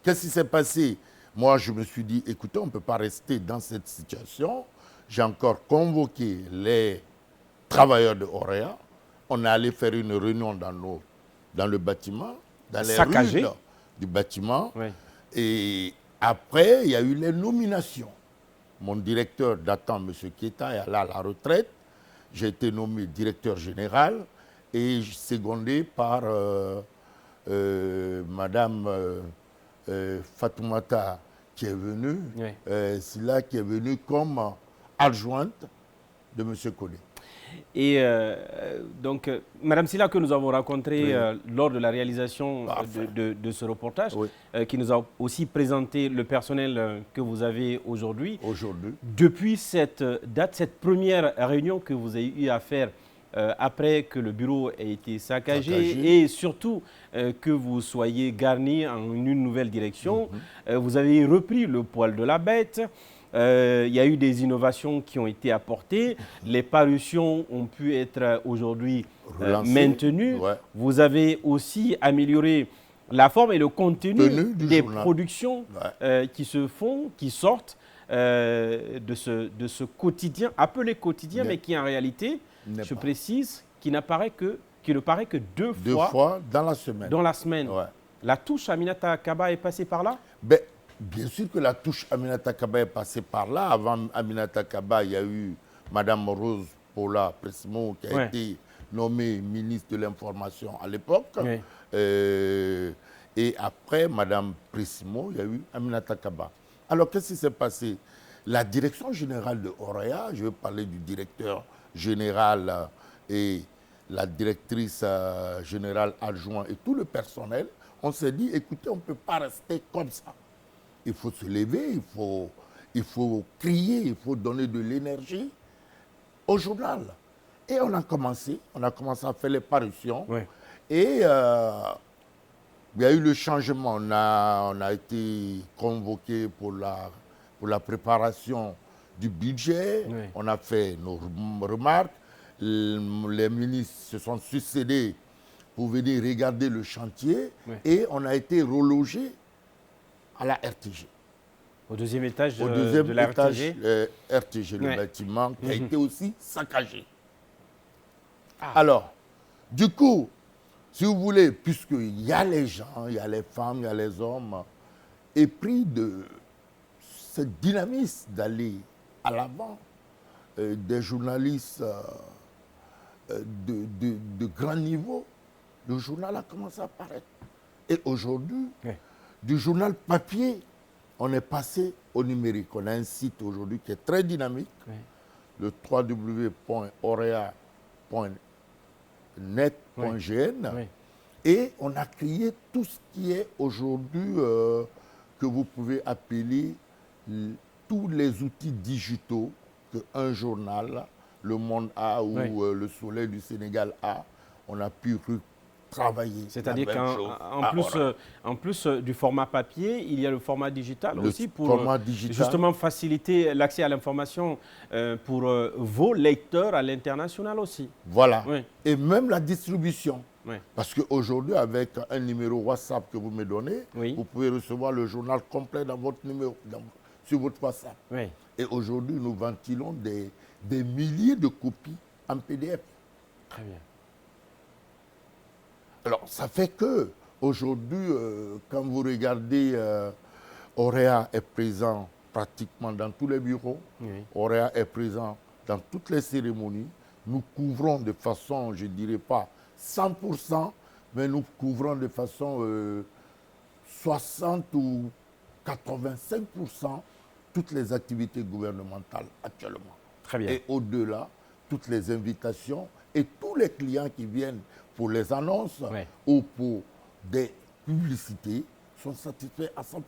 qu'est-ce qui s'est passé? Moi, je me suis dit, écoutez, on ne peut pas rester dans cette situation. J'ai encore convoqué les travailleurs de Orea. On est allé faire une réunion dans le bâtiment, dans les rues du bâtiment. Oui. Et après, il y a eu les nominations. Mon directeur datant, M. Keita, est allé à la retraite. J'ai été nommé directeur général et secondé par Madame Fatoumata qui est venue, Silla qui est venue comme adjointe de M. Kodé. Et donc, Madame Silla, que nous avons rencontrée lors de la réalisation de ce reportage, qui nous a aussi présenté le personnel que vous avez aujourd'hui. Depuis cette date, cette première réunion que vous avez eu à faire après que le bureau ait été saccagé et surtout que vous soyez garni en une nouvelle direction, vous avez repris le poil de la bête. Il y a eu des innovations qui ont été apportées. Les parutions ont pu être aujourd'hui maintenues. Vous avez aussi amélioré la forme et le contenu des productions qui se font, qui sortent de ce quotidien, appelé quotidien, mais qui en réalité, je précise, qui ne paraît que deux fois dans la semaine. Dans la semaine. La touche Aminata Kaba est passée par là? Bien sûr que la touche Aminata Kaba est passée par là. Avant Aminata Kaba, il y a eu Mme Rose Paula Pressimo qui a été nommée ministre de l'Information à l'époque. Et après Mme Pressimo, il y a eu Aminata Kaba. Alors, qu'est-ce qui s'est passé? La direction générale de Orea, je vais parler du directeur général et la directrice générale adjointe et tout le personnel, on s'est dit, écoutez, on ne peut pas rester comme ça. Il faut se lever, il faut crier, il faut donner de l'énergie au journal. Et on a commencé à faire les parutions. Et il y a eu le changement. On a été convoqué pour la préparation du budget. On a fait nos remarques. Les ministres se sont succédés pour venir regarder le chantier. Et on a été relogé à la RTG. Au deuxième étage de la RTG. RTG, le bâtiment qui a été aussi saccagé. Alors, du coup, si vous voulez, puisqu'il y a les gens, il y a les femmes, il y a les hommes, épris de ce dynamisme d'aller à l'avant, des journalistes de grand niveau, le journal a commencé à apparaître. Et aujourd'hui, du journal papier, on est passé au numérique. On a un site aujourd'hui qui est très dynamique, le www.orea.net.gn. Et on a créé tout ce qui est aujourd'hui que vous pouvez appeler tous les outils digitaux qu'un journal, Le Monde a ou Le Soleil du Sénégal a. On a pu travailler. C'est-à-dire qu'en plus du format papier, il y a le format digital aussi pour justement faciliter l'accès à l'information pour vos lecteurs à l'international aussi. Voilà. Et même la distribution. Parce qu'aujourd'hui, avec un numéro WhatsApp que vous me donnez, vous pouvez recevoir le journal complet dans votre numéro, sur votre WhatsApp. Et aujourd'hui, nous ventilons des milliers de copies en PDF. Très bien. Alors, ça fait que aujourd'hui, quand vous regardez, Orea est présent pratiquement dans tous les bureaux. Orea est présent dans toutes les cérémonies. Nous couvrons de façon, je ne dirais pas 100%, mais nous couvrons de façon 60 ou 85% toutes les activités gouvernementales actuellement. Très bien. Et au-delà, toutes les invitations et tous les clients qui viennent pour les annonces ou pour des publicités sont satisfaits à 100%.